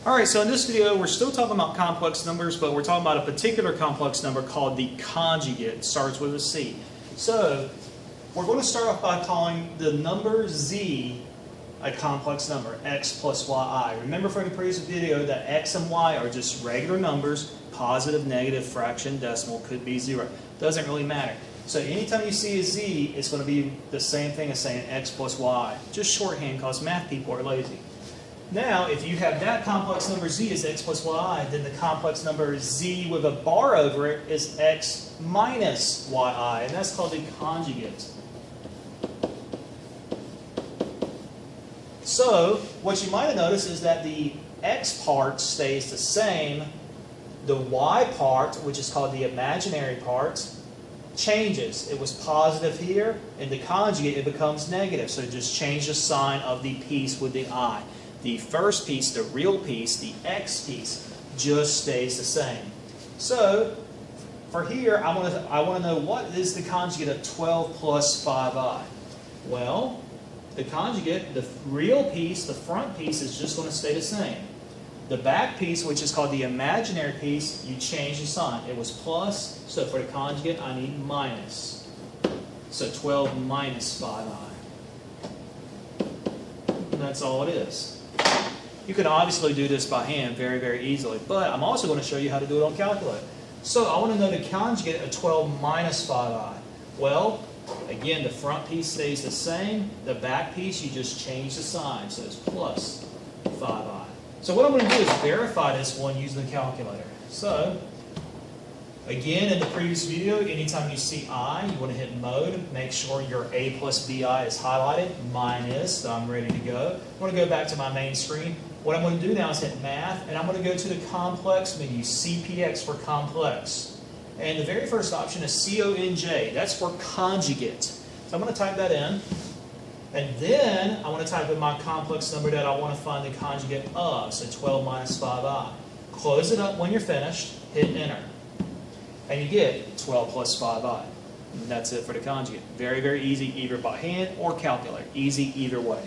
Alright, so in this video we're still talking about complex numbers, but we're talking about a particular complex number called the conjugate. It starts with a C. So we're going to start off by calling the number z a complex number, x plus yi. Remember from the previous video that x and y are just regular numbers, positive, negative, fraction, decimal, could be zero. Doesn't really matter. So anytime you see a z, it's going to be the same thing as saying x plus y. Just shorthand because math people are lazy. Now, if you have that complex number z is x plus y, then the complex number z with a bar over it is x minus yi, and that's called the conjugate. So, what you might have noticed is that the x part stays the same. The y part, which is called the imaginary part, changes. It was positive here. In the conjugate, it becomes negative. So just change the sign of the piece with the I. The first piece, the real piece, the x piece, just stays the same. So, for here, I want to know what is the conjugate of 12 plus 5i. Well, the conjugate, the real piece, the front piece, is just going to stay the same. The back piece, which is called the imaginary piece, you change the sign. It was plus, so for the conjugate, I need minus. So 12 minus 5i. And that's all it is. You can obviously do this by hand very, very easily, but I'm also going to show you how to do it on calculator. So I want to know the conjugate of 12 minus 5i. Well, again, the front piece stays the same. The back piece, you just change the sign, so it's plus 5i. So what I'm going to do is verify this one using the calculator. So, again, in the previous video, anytime you see I, you want to hit mode, make sure your A plus BI is highlighted. Mine is, so I'm ready to go. I want to go back to my main screen. What I'm going to do now is hit math, and I'm going to go to the complex menu, CPX for complex. And the very first option is CONJ, that's for conjugate. So I'm going to type that in. And then I want to type in my complex number that I want to find the conjugate of, so 12 minus 5i. Close it up when you're finished, hit enter. And you get 12 plus 5i. And that's it for the conjugate. Very, very easy, either by hand or calculator. Easy either way.